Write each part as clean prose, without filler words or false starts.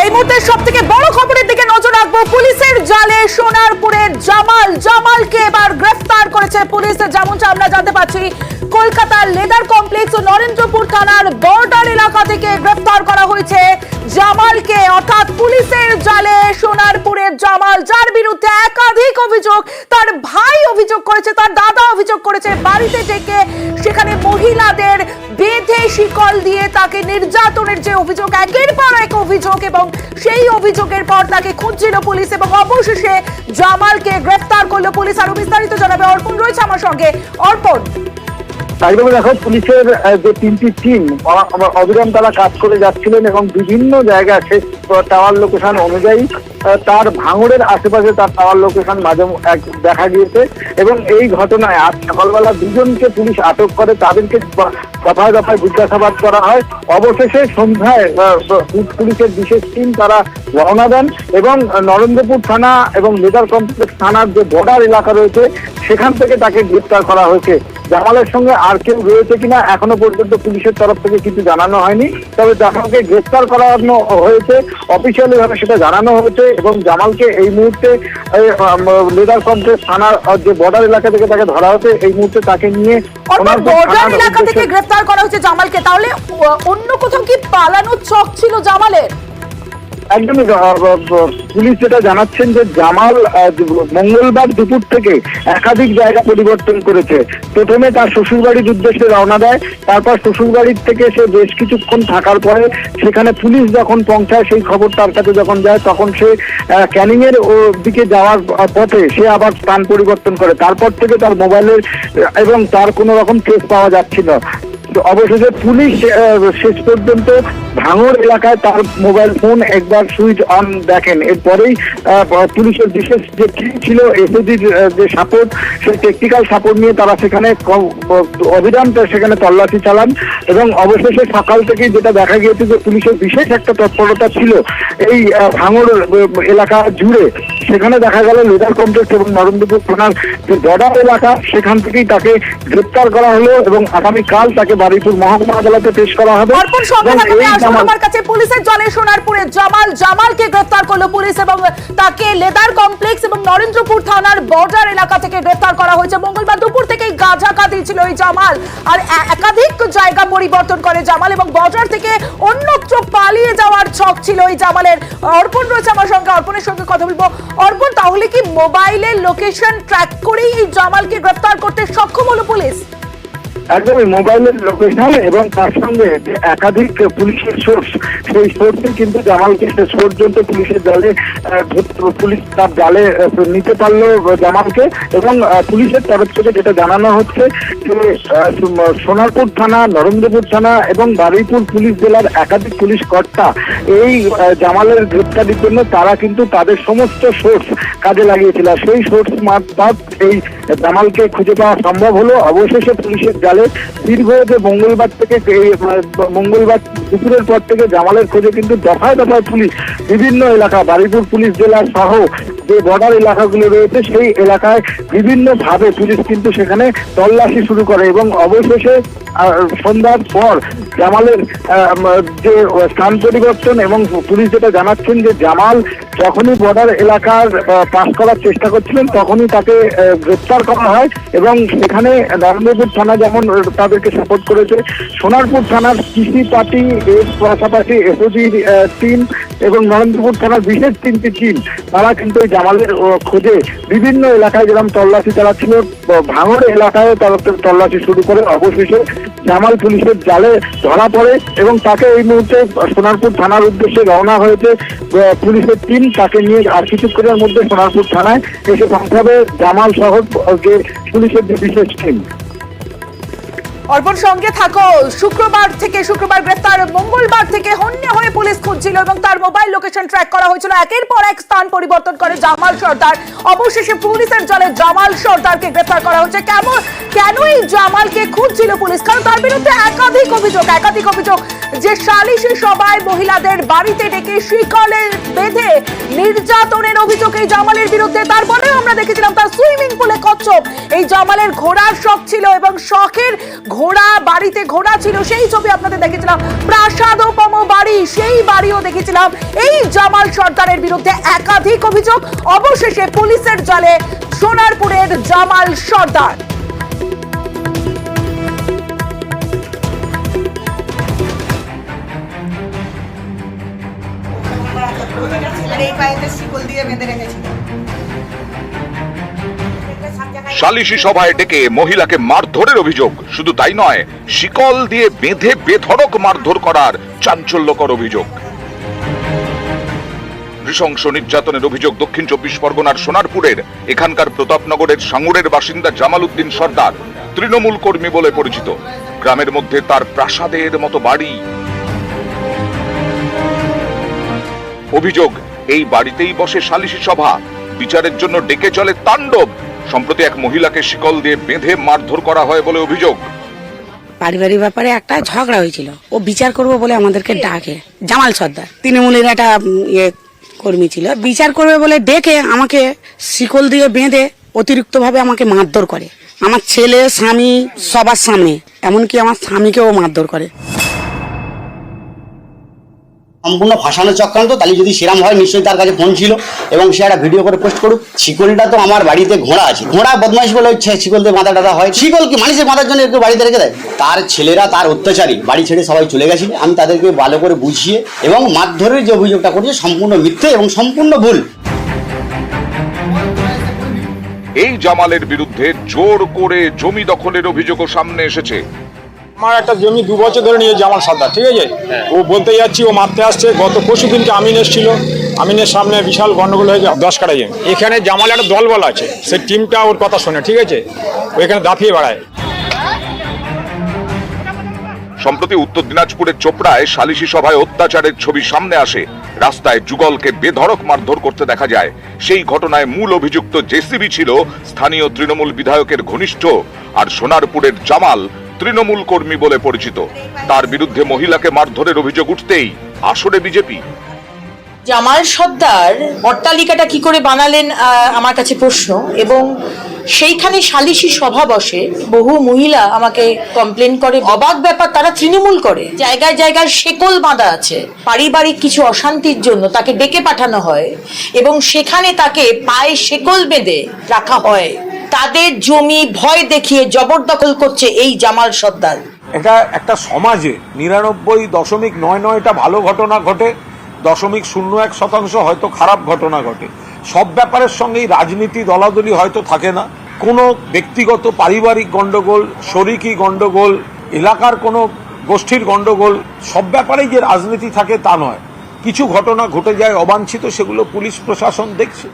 এই মুহূর্তে সবথেকে বড় খবরের দিকে নজর রাখবো। পুলিশের জালে সোনারপুরের জামালকে এবার গ্রেফতার করেছে পুলিশ। যেমনটা আমরা জানতে পারছি, কলকাতার লেদার কমপ্লেক্স ও নরেন্দ্রপুর থানার বর্ডার এলাকা থেকে গ্রেফতার করা হয়েছে জামালকে। অর্থাৎ পুলিশের জালে সোনারপুরের জামাল, যার বিরুদ্ধে একাধিক অভিযোগ। তার ভাই অভিযোগ করেছে, তার দাদা অভিযোগ করেছে, বাড়িতে থেকে সেখানে মহিলাদের বেঁধে শিকল দিয়ে তাকে নির্যাতনের যে অভিযোগ, একের পর এক অভিযোগ, এবং সেই অভিযোগের পর তাকে খুঁজছিল পুলিশ এবং অবশেষে জামালকে গ্রেফতার করলো পুলিশ। আরো বিস্তারিত জানাবে অর্পণ রয়েছে আমার সঙ্গে। অর্পণ, তাইভাবে দেখো, পুলিশের যে তিনটি টিম অবিরাম তারা কাজ করে যাচ্ছিলেন এবং বিভিন্ন জায়গায় সে টাওয়ার লোকেশন অনুযায়ী তার ভাঙড়ের আশেপাশে তার টাওয়ার লোকেশন মাঝে দেখা গিয়েছে। এবং এই ঘটনায় আজ সকালবেলা দুজনকে পুলিশ আটক করে, তাদেরকে দফায় দফায় জিজ্ঞাসাবাদ করা হয়। অবশেষে সন্ধ্যায় পুলিশের বিশেষ টিম তারা রওনা দেন এবং নরেন্দ্রপুর থানা এবং লেদার কমপ্লেক্স থানার যে বর্ডার এলাকা রয়েছে সেখান থেকে তাকে গ্রেফতার করা হয়েছে। জামালের সঙ্গে আর কেউ রয়েছে কিনা এখনো পর্যন্ত পুলিশের তরফ থেকে কিছু জানানো হয়নি, তবে জামালকে গ্রেফতার করানো হয়েছে, অফিসিয়ালি ভাবে সেটা জানানো হয়েছে। এবং জামালকে এই মুহূর্তে লেদার কমপ্লেক্স থানার যে বর্ডার এলাকা থেকে তাকে ধরা হয়েছে। এই মুহূর্তে তাকে নিয়ে বর্ডার এলাকা থেকে গ্রেফতার করা হয়েছে জামালকে। তাহলে অন্য কোথাও কি পালানোর ছক ছিল জামালের? একদমই, পুলিশ যেটা জানাচ্ছেন যে জামাল মঙ্গলবার দুপুর থেকে একাধিক জায়গা পরিবর্তন করেছে। প্রথমে তার শ্বশুরবাড়ির উদ্দেশ্যে রওনা দেয়, তারপর শ্বশুরবাড়ির থেকে সে বেশ কিছুক্ষণ থাকার পরে সেখানে পুলিশ যখন পৌঁছায়, সেই খবর তার কাছে যখন যায়, তখন সে ক্যানিং এর দিকে যাওয়ার পথে সে আবার স্থান পরিবর্তন করে। তারপর থেকে তার মোবাইলের এবং তার কোনো রকম ট্রেস পাওয়া যাচ্ছিল। অবশেষে পুলিশ শেষ পর্যন্ত ভাঙড় এলাকায় তার মোবাইল ফোন একবার সুইচ অন দেখেন। এরপরেই পুলিশের বিশেষ যে টিম ছিল, এসওজির যে সাপোর্ট, সেই টেকনিক্যাল সাপোর্ট নিয়ে তারা সেখানে অবিরাম সেখানে তল্লাশি চালান। এবং অবশেষে সকাল থেকেই যেটা দেখা গিয়েছে যে পুলিশের বিশেষ একটা তৎপরতা ছিল এই ভাঙড় এলাকা জুড়ে। সেখানে দেখা গেল লেদার কমপ্লেক্স এবং নরেন্দ্রপুর থানার যে বর্ডার এলাকা, সেখান থেকেই তাকে গ্রেপ্তার করা হলো এবং আগামীকাল তাকে বারুইপুর মহকুমা আদালতে পেশ করা হবে। আমার কাছে পুলিশের জালে সোনারপুরে জামালকে গ্রেফতার করলো পুলিশ এবং তাকে লেদার কমপ্লেক্স এবং নরেন্দ্রপুর থানার বর্ডার এলাকা থেকে গ্রেফতার করা হয়েছে। মঙ্গলবার দুপুর থেকেই গাজাকাতি ছিল এই জামাল, আর একাধিক জায়গা পরিবর্তন করে জামাল এবং বর্ডার থেকে অন্যত্র পালিয়ে যাওয়ার ছক ছিল এই জামালের। অর্পণ রয়েছে আমার সঙ্গে, অর্পণের সঙ্গে কথা বলবো। অর্পণ, তাহলে কি মোবাইলের লোকেশন ট্র্যাক করেই এই জামালকে গ্রেফতার করতে সক্ষম হলো পুলিশ? একদমই, মোবাইলের লোকেশন এবং তার সঙ্গে একাধিক পুলিশের সোর্স, সেই সোর্সে কিন্তু জামালকে শেষ পর্যন্ত পুলিশের জালে পুলিশ তার জালে নিতে পারলো জামালকে। এবং পুলিশের তরফ থেকে যেটা জানানো হচ্ছে যে সোনারপুর থানা, নরেন্দ্রপুর থানা এবং বারুইপুর পুলিশ জেলার একাধিক পুলিশ কর্তা এই জামালের গ্রেপ্তারির জন্য তারা কিন্তু তাদের সমস্ত সোর্স কাজে লাগিয়েছিল। সেই সোর্স মারফত এই জামালকে খুঁজে পাওয়া সম্ভব হলো। অবশেষে পুলিশের জালে দীর্ঘ যে মঙ্গলবার দুপুরের পর থেকে জামালের খোঁজে কিন্তু দফায় দফায় পুলিশ বিভিন্ন এলাকা, বারুইপুর পুলিশ জেলা সহ যে বর্ডার এলাকাগুলো রয়েছে সেই এলাকায় বিভিন্ন ভাবে পুলিশ কিন্তু সেখানে তল্লাশি শুরু করে। এবং অবশেষে সন্ধ্যার পর জামালের যে স্থান পরিবর্তন, এবং পুলিশ যেটা জানাচ্ছেন যে জামাল যখনই বর্ডার এলাকার পাস করার চেষ্টা করছিলেন তখনই তাকে গ্রেপ্তার করা হয়। এবং সেখানে নরেন্দ্রপুর থানা যেমন তাদেরকে সাপোর্ট করেছে, সোনারপুর থানার কৃষি পার্টি, এর পাশাপাশি এসওজির টিম এবং নরেন্দ্রপুর থানার বিশেষ তিনটি টিম তারা কিন্তু এই জামালের খোঁজে বিভিন্ন এলাকায় যেরকম তল্লাশি চালাচ্ছিল, ভাঙড় এলাকায় তারা তল্লাশি শুরু করে। অবশেষে জামাল পুলিশের জালে ধরা পড়ে এবং তাকে এই মুহূর্তে সোনারপুর থানার উদ্দেশ্যে রওনা হয়েছে পুলিশের টিম। তাকে নিয়ে আর কিছুক্ষণের মধ্যে সোনারপুর থানায় এসে পৌঁছাবে জামাল সহ যে পুলিশের যে বিশেষ টিম। অর্পণ, সঙ্গে থাকো। শুক্রবার গ্রেফতার, মঙ্গলবার থেকে হন্যে হয়ে পুলিশ খুঁজছিল এবং তার মোবাইল লোকেশন ট্র্যাক করা হয়েছিল। একের পর এক স্থান পরিবর্তন করে জামাল সর্দার। অবশেষে পুলিশের জালে জামাল সর্দারকে গ্রেফতার করা হয়েছে। কেন এই জামালকে খুঁজছিল পুলিশ? কারণ তার বিরুদ্ধে একাধিক অভিযোগ যে সালিশি সভায় মহিলাদের বাড়িতে ডেকে শিকলে বেঁধে নির্যাতনের অভিযোগ এই জামালের বিরুদ্ধে। তারপরে আমরা দেখেছিলাম তার সুইমিং পুলে কচ্ছপ। এই জামালের ঘোড়ার শখ ছিল এবং শখের ঘোড়া, বাড়িতে ঘোড়া ছিল, সেই ছবি আপনাদের দেখেছিলাম। প্রাসাদোপম বাড়ি, সেই বাড়িও দেখেছিলাম। এই জামাল সর্দারের বিরুদ্ধে একাধিক অভিযোগ, অবশেষে পুলিশের জালে সোনারপুরের জামাল সর্দার। সালিশি সভায় ডেকে মহিলাকে মারধরের অভিযোগ, শুধু তাই নয়, শিকল দিয়ে বেঁধে বেধড়ক মারধর করার চাঞ্চল্যকর অভিযোগ। নৃশংস নির্যাতনের অভিযোগ দক্ষিণ 24 পরগনার সোনারপুরের। এখানকার প্রতাপনগরের সাঙ্গুরের বাসিন্দা জামাল উদ্দিন সর্দার তৃণমূল কর্মী বলে পরিচিত। গ্রামের মধ্যে তার প্রাসাদের মতো বাড়ি। অভিযোগ, এই বাড়িতেই বসে সালিশি সভা, বিচারের জন্য ডেকে চলে তাণ্ডব। সম্প্রতি এক মহিলাকে শিকল দিয়ে বেঁধে মারধর করা হয় বলে অভিযোগ। পারিবারিক ব্যাপারে একটা ঝগড়া হয়েছিল, ও বিচার করবে বলে আমাদেরকে ডাকে। জামাল সর্দার তৃণমূলের একটা কর্মী ছিল, বিচার করবে বলে ডেকে আমাকে শিকল দিয়ে বেঁধে অতিরিক্ত ভাবে আমাকে মারধর করে। আমার ছেলে, স্বামী, সবার সামনে, এমনকি আমার স্বামীকেও মারধর করে। সম্পূর্ণ ফাঁসানো চক্রান্ত। তাহলে যদি সেরাম হয়, নিশ্চয়ই তার কাছে ফোন ছিল এবং সে একটা ভিডিও করে পোস্ট করুক। শিকলটা তো আমার বাড়িতে ঘোড়া আছে, ঘোড়া বদমাইশ বলে শিকল দিয়ে মাথা টাথা হয়। শিকল কি মানুষের মাথার জন্য একটু বাড়িতে রেখে দেয়? তার ছেলেরা তার অত্যাচারী, বাড়ি ছেড়ে সবাই চলে গেছিল। আমি তাদেরকে ভালো করে বুঝিয়ে এবং মারধরের যে অভিযোগটা করছে সম্পূর্ণ মিথ্যে এবং সম্পূর্ণ ভুল। এই জামালের বিরুদ্ধে জোর করে জমি দখলের অভিযোগও সামনে এসেছে। আমার একটা জমি 2 বছর ধরে নিয়ে জামাল সর্দার, ঠিক আছে, ও বলতে যাচ্ছি ও মারতে আসছে। গত পরশু দিনকে আমিন এসেছিল, আমিনের সামনে বিশাল গন্ডগোল হয়েছে 10 কাঠা জমি। এখানে জামাল একটা দলবল আছে, সেই টিমটা ওর কথা শোনে, ঠিক আছে, ও এখানে দাফিয়ে বেড়ায়। সম্প্রতি উত্তর দিনাজপুরের চোপড়ায় সালিশি সভায় অত্যাচারের ছবি সামনে আসে। রাস্তায় যুগলকে বেধড়ক মারধর করতে দেখা যায়। সেই ঘটনায় মূল অভিযুক্ত জেসিবি ছিল স্থানীয় তৃণমূল বিধায়কের ঘনিষ্ঠ, আর সোনারপুরের জামাল তৃণমূল কর্মী বলে পরিচিত। তার বিরুদ্ধে মহিলাকে মারধরের অভিযোগ উঠতেই আসরে বিজেপি। জামাল সর্দার অট্টালিকাটা কি করে বানালেন আমার কাছে প্রশ্ন, এবং সেইখানে সালিশি সভা বসে, বহু মহিলা আমাকে কমপ্লেন করে। অবাক ব্যাপার, তারা তৃণমূল করে, জায়গায় জায়গায় শেকল বাঁধা আছে। পারিবারিক কিছু অশান্তির জন্য তাকে ডেকে পাঠানো হয় এবং সেখানে তাকে পায়ে শেকল বেঁধে রাখা হয়। তাদের জমি ভয় দেখিয়ে জবরদখল করছে এই জামাল সর্দার। এটা একটা সমাজে 99.99টা ভালো ঘটনা ঘটে, 0.01% হয়তো খারাপ ঘটনা ঘটে। সব ব্যাপারের সঙ্গেই রাজনীতি দলাদলি হয়তো থাকে না। কোনো ব্যক্তিগত পারিবারিক গন্ডগোল, শরিকি গন্ডগোল, এলাকার কোনো গোষ্ঠীর গন্ডগোল, সব ব্যাপারেই যে রাজনীতি থাকে তা নয়। কিছু ঘটনা ঘটে যায় অবাঞ্ছিত, সেগুলো পুলিশ প্রশাসন দেখছে।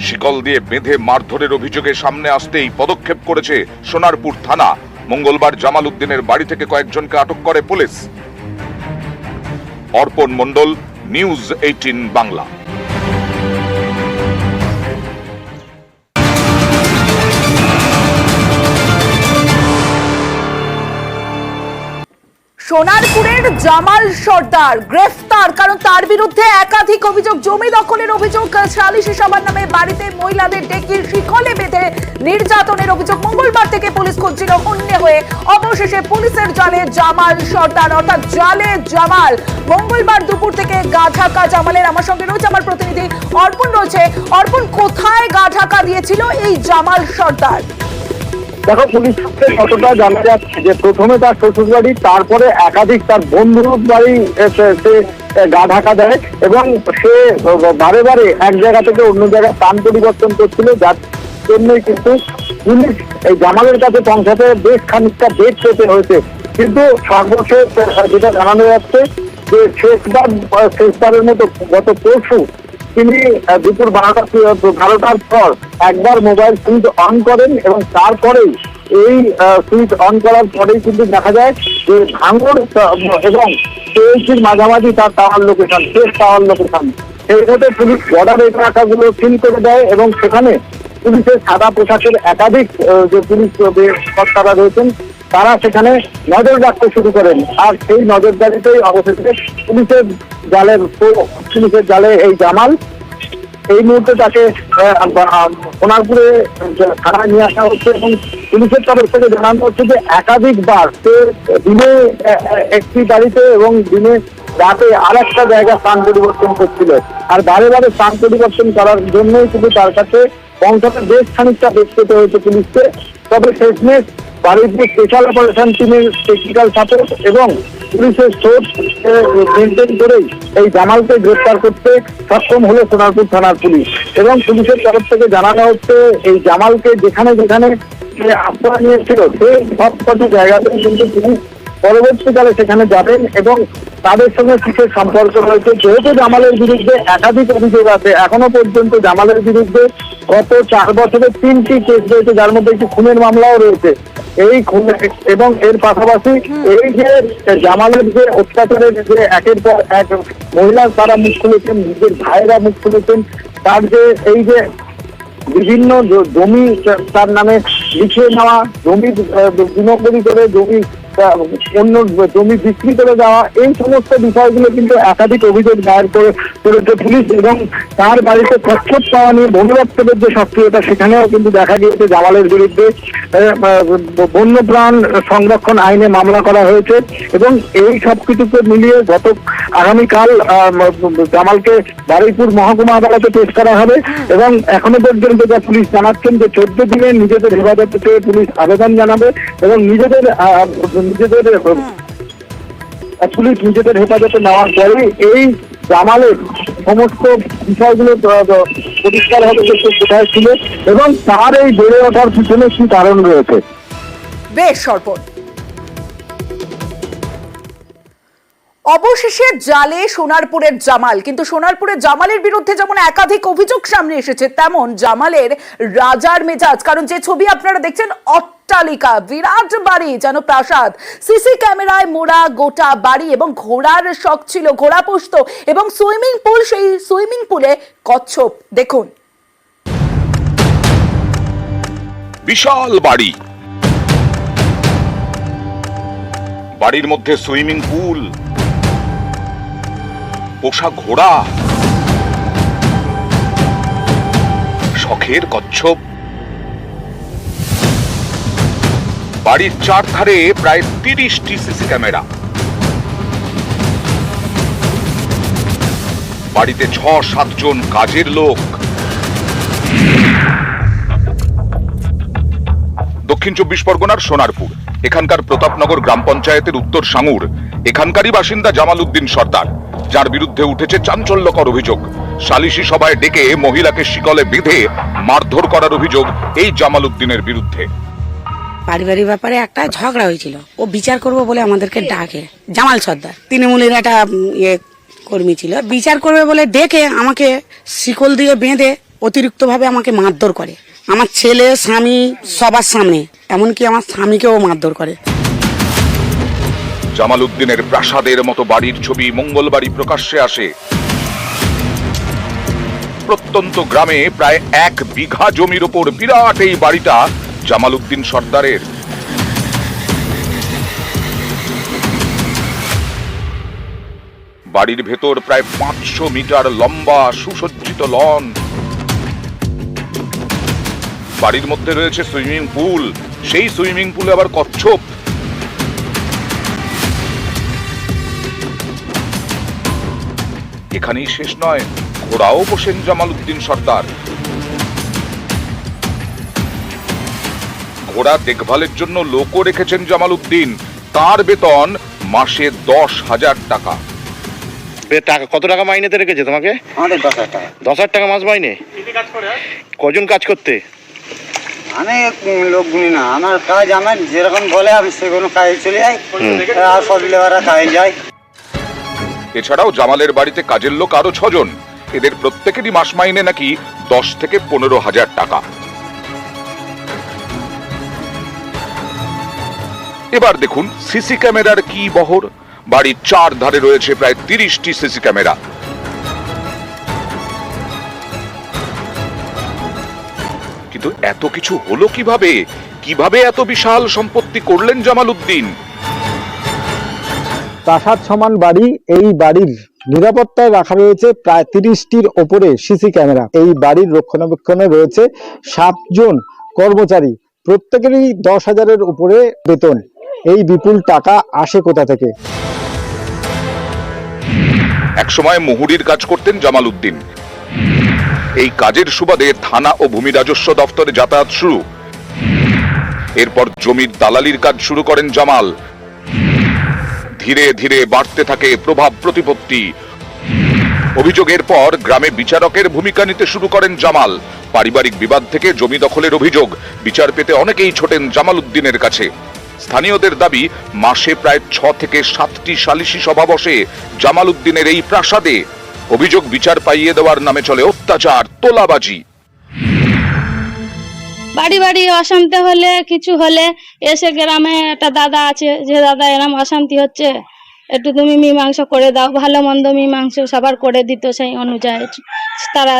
শিকল দিয়ে বেঁধে মারধরের অভিযোগে সামনে আসতেই পদক্ষেপ করেছে সোনারপুর থানা। মঙ্গলবার জামাল উদ্দিনের বাড়ি থেকে কয়েকজনকে আটক করে পুলিশ। অর্পণ মণ্ডল, নিউজ 18 বাংলা। সোনারপুরের জামাল সর্দার গ্রেফতার, কারণ তার বিরুদ্ধে একাধিক অভিযোগ। জমি দখলের অভিযোগ, সালিশি সভার নামে বাড়িতে মহিলাদের ডেকে শিকলে বেঁধে নির্যাতনের অভিযোগ। মঙ্গলবার থেকে পুলিশ খুঁজছিল হন্যে হয়ে, অবশেষে পুলিশের জালে জামাল সর্দার, অর্থাৎ জালে জামাল। মঙ্গলবার দুপুর থেকে গা ঢাকা জামালের। আমার সঙ্গে রয়েছে আমার প্রতিনিধি অর্পণ রয়েছে। অর্পণ, কোথায় গা ঢাকা দিয়েছিল এই জামাল সর্দার? দেখো, পুলিশ সূত্রে কতটা জানা যাচ্ছে যে প্রথমে তার শ্বশুর বাড়ি, তারপরে একাধিক তার বন্ধুর বাড়ি সে গা ঢাকা দেয় এবং সে বারে বারে এক জায়গা থেকে অন্য জায়গায় স্থান পরিবর্তন করছিল, যার জন্যই কিন্তু পুলিশ এই জামালের কাছে পৌঁছাতে বেশ খানিকটা বেগ পেতে হয়েছে। কিন্তু সর্বশেষ যেটা জানানো যাচ্ছে যে শেষবারের মতো গত পরশু তিনি দুপুর 12টার পর একবার মোবাইল সুইচ অন করেন এবং তারপরেই এই সুইচ অন করার পরেই কিন্তু দেখা যায় যে ভাঙড় এবং সিএইচির মাঝামাঝি তার টাওয়ার লোকেশন, শেষ টাওয়ার লোকেশন। সেই মতো পুলিশ বর্ডার এলাকাগুলো সিল করে দেয় এবং সেখানে পুলিশের সাদা পোশাকের একাধিক যে পুলিশ কর্তারা রয়েছেন তারা সেখানে নজর রাখতে শুরু করেন। আর সেই নজরদারিতেই অবশেষে পুলিশের জালে এই জামাল এই মুহূর্তে তাকে সোনারপুরে থানায় নিয়ে আসা হচ্ছে এবং পুলিশের তরফ থেকে জানানো হচ্ছে যে একাধিকবার সে দিনে একটি গাড়িতে এবং দিনে রাতে আর একটা জায়গা স্থান পরিবর্তন করছিল, আর বারে বারে স্থান পরিবর্তন করার জন্যই কিন্তু তার কাছে পৌঁছাতে বেশ খানিকটা বেশ পেতে হয়েছে পুলিশকে। তবে শেষমেশ বাড়ির যে স্পেশাল অপারেশন টিমের টেকনিক্যাল সাপোর্ট এবং পুলিশের সোর্স মেনটেন করেই এই জামালকে গ্রেপ্তার করতে সক্ষম হলো সোনারপুর থানার পুলিশ। এবং পুলিশের তরফ থেকে জানানো হচ্ছে এই জামালকে যেখানে যেখানে আশ্রয় নিয়েছিল সেই সবকটি জায়গাতে কিন্তু পুলিশ পরবর্তীকালে সেখানে যাবেন এবং তাদের সঙ্গে কিসের সম্পর্ক রয়েছে। যেহেতু জামালের বিরুদ্ধে একাধিক অভিযোগ আছে, এখনো পর্যন্ত জামালের বিরুদ্ধে গত 4 বছরের 3টি কেস রয়েছে, যার মধ্যে একটি খুনের মামলাও রয়েছে। এই খুন এবং এর পাশাপাশি এই যে জামালের যে অত্যাচারের যে একের পর এক মহিলা তারা মুখ খুলেছেন, নিজের ভাইয়েরা মুখ খুলেছেন, তার যে এই যে বিভিন্ন জমি তার নামে লিখিয়ে নেওয়া, জমি বিনকরি করে জমি অন্য জমি বিক্রি করে দেওয়া, এই সমস্ত বিষয়গুলো কিন্তু একাধিক অভিযোগ দায়ের করেছে পুলিশ। এবং তার বাড়িতে কচ্ছপ পাওয়া নিয়ে বনদপ্তরের যে সক্রিয়তা সেখানেও কিন্তু দেখা গিয়েছে জামালের বিরুদ্ধে বন্যপ্রাণ সংরক্ষণ আইনে মামলা করা হয়েছে। এবং এই সবকিছুকে মিলিয়ে আগামীকাল জামালকে বারুইপুর মহকুমা আদালতে পেশ করা হবে। এবং এখনো পর্যন্ত যা পুলিশ জানাচ্ছেন যে 14 দিনে নিজেদের হেফাজতে চেয়ে পুলিশ আবেদন জানাবে এবং পুলিশ নিজেদের হেফাজতে নেওয়ার পরে এই জামালের সমস্ত বিষয়গুলো পরিষ্কার হবে যে কোথায় ছিল এবং তার এই বেড়ে ওঠার পিছনে কি কারণ রয়েছে। বেশ সর্পণ। অবশেষে জালে সোনারপুরের জামাল, কিন্তু সোনারপুরের জামালের বিরুদ্ধে যেমন একাধিক অভিযোগ সামনে এসেছে, তেমন জামালের রাজার মেজাজ। কারণ যে ছবি আপনারা দেখছেন, অট্টালিকা, বিরাট বাড়ি, যেন প্রাসাদ, সিসি ক্যামেরায় মোড়া গোটা বাড়ি, এবং ঘোড়ার শখ ছিল, ঘোড়া পুষতো, এবং সুইমিং পুল, সেই সুইমিং পুলে কচ্ছপ। দেখুন, বিশাল বাড়ি, বাড়ির মধ্যে সুইমিং পুল, পোষা ঘোড়া, শখের কচ্ছপ। বাড়ির চারধারে প্রায় 30টি সিসি ক্যামেরা। বাড়িতে 6-7 জন কাজের লোক। দক্ষিণ 24 পরগনার সোনারপুর, এখানকার প্রতাপনগর গ্রাম পঞ্চায়েতের উত্তর সাঙ্গুর এখানকারই বাসিন্দা জামাল উদ্দিন সর্দার, যার বিরুদ্ধে উঠেছে চাঞ্চল্যকর অভিযোগ। সালিশি সভায় ডেকে মহিলাকে শিকলে বেঁধে মারধর করার অভিযোগ এই জামাল উদ্দিনের বিরুদ্ধে। পারিবারিক ব্যাপারে একটা ঝগড়া হয়েছিল, ও বিচার করবো বলে আমাদেরকে ডাকে। জামাল সর্দার তৃণমূলের একটা কর্মী ছিল, বিচার করবে বলে ডেকে আমাকে শিকল দিয়ে বেঁধে অতিরিক্তভাবে আমাকে মারধর করে। আমার ছেলে, স্বামী, সবার সামনে, এমনকি আমার স্বামীকেও মারধর করে। জামাল উদ্দিনের প্রাসাদের মতো বাড়ির ছবি মঙ্গলবারই প্রকাশ্যে আসে। প্রত্যন্ত গ্রামে প্রায় 1 বিঘা জমির ওপর বিরাট এই বাড়িটা জামাল উদ্দিন সর্দারের। বাড়ির ভেতর প্রায় 500 মিটার লম্বা সুসজ্জিত লন। বাড়ির মধ্যে রয়েছে সুইমিং পুল, সেই সুইমিং পুলে আবার কচ্ছপ। এখানেই শেষ নয়, ঘোড়াও বসেন জামাল উদ্দিন সর্দার। ঘোড়া দেখভালের জন্য লোকও রেখেছেন জামাল উদ্দিন। তার বেতন মাসে 10,000 টাকা। কত টাকা মাইনেতে রেখেছে তোমাকে? আমাদের 10,000 টাকা। 10,000 টাকা মাস মাইনে? কজন কাজ করতে? আমি লোক গুনি না, আমার কাজ আমার যেরকম বলে আমি সেরকম কাজে চলে যাই, আর সব লেবাররা কাজে যায়। এছাড়াও জামালের বাড়িতে কাজের লোক আরো 6 জন। এদের প্রত্যেকেরই মাস মাইনে নাকি 10 থেকে 15,000 টাকা। এবার দেখুন সিসি ক্যামেরার কি বহর। বাড়ির 4 ধারে রয়েছে প্রায় 30টি সিসি ক্যামেরা। কিন্তু এত কিছু হলো কিভাবে? কিভাবে এত বিশাল সম্পত্তি করলেন জামাল উদ্দিন? প্রাসাদ সমান বাড়ি, এই বাড়ির নিরাপত্তায় রাখা রয়েছে প্রায় 30টির ওপরে সিসি ক্যামেরা। এই বাড়ির রক্ষণাবেক্ষণে রয়েছে 7 জন কর্মচারী, প্রত্যেকেরই 10,000-এর উপরে বেতন। এই বিপুল টাকা আসে কোথা থেকে? একসময় মুহুরির কাজ করতেন জামাল উদ্দিন। এই কাজের সুবাদে থানা ও ভূমি রাজস্ব দপ্তরে যাতায়াত শুরু। এরপর জমির দালালির কাজ শুরু করেন জামাল। ধীরে ধীরে বাড়তে থাকে প্রভাব প্রতিপত্তি। অভিযোগের পর গ্রামে বিচারকের ভূমিকা নিতে শুরু করেন জামাল। পারিবারিক বিবাদ থেকে জমি দখলের অভিযোগ, বিচার পেতে অনেকেই ছোটেন জামাল উদ্দিনের কাছে। স্থানীয়দের দাবি, মাসে প্রায় 6 থেকে 7টি সালিশি সভা বসে জামাল উদ্দিনের এই প্রাসাদে। অভিযোগ, বিচার পাইয়ে দেওয়ার নামে চলে অত্যাচার, তোলাবাজি। বাড়ি বাড়ি অশান্তি হলে, কিছু হলে এসে গ্রামে একটা দাদা আছে, যে দাদা এরম অশান্তি হচ্ছে, একটু তুমি মীমাংসা করে দাও। ভালো মন্দ মীমাংসা সবার করে দিত, সেই অনুযায়ী তারা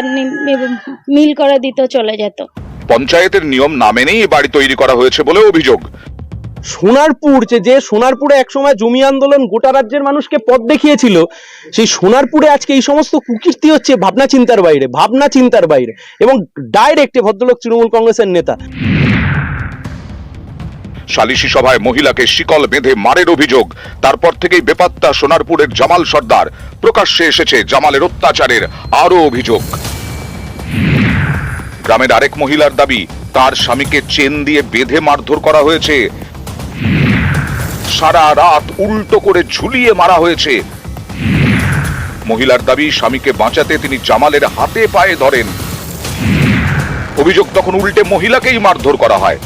মিল করে দিত, চলে যেত। পঞ্চায়েতের নিয়ম না মেনেই এই বাড়ি তৈরি করা হয়েছে বলে অভিযোগ। সোনারপুর, যে সোনারপুরে একসময় জমি আন্দোলন গোটা রাজ্যের মানুষকে পথ দেখিয়েছিল, সেই সোনারপুরে আজকে এই সমস্ত কুকীর্তি হচ্ছে ভাবনা চিন্তার বাইরে এবং ডাইরেক্ট ভদ্রলোক তৃণমূল কংগ্রেসের নেতা। সালিশি সভায় মহিলাকে শিকল বেঁধে মারের অভিযোগ। তারপর থেকেই বেপাত্তা সোনারপুরের জামাল সর্দার। প্রকাশ্যে এসেছে জামালের অত্যাচারের আরো অভিযোগ। গ্রামের আরেক মহিলার দাবি, তার স্বামীকে চেন দিয়ে বেঁধে মারধর করা হয়েছে। সারা রাত উল্টো করে ঝুলিয়ে মারা হয়েছে। মহিলার দাবি, স্বামীকে বাঁচাতে তিনি জামালের হাতে পায়ে ধরেন। অভিযোগ, তখন উল্টে মহিলাকেই মারধর করা হয়।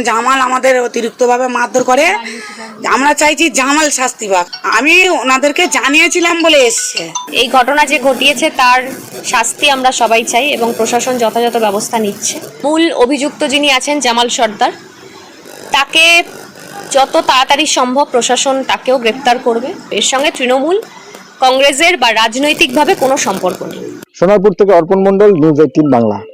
জামাল আমাদের অতিরিক্ত ভাবে মারধর করে। আমরা চাইছি জামাল শাস্তি পাক। আমি ওনাদেরকে জানিয়েছিলাম বলে এসছে। এই ঘটনা যে ঘটিয়েছে তার শাস্তি আমরা সবাই চাই এবং প্রশাসন যথাযথ ব্যবস্থা নিচ্ছে। মূল অভিযুক্ত যিনি আছেন জামাল সর্দার, তাকে যত তাড়াতাড়ি সম্ভব প্রশাসন তাকেও গ্রেপ্তার করবে। এর সঙ্গে তৃণমূল কংগ্রেসের বা রাজনৈতিকভাবে কোনো সম্পর্ক নেই। সোনারপুর থেকে অর্পণ মণ্ডল, নিউজ 18 বাংলা।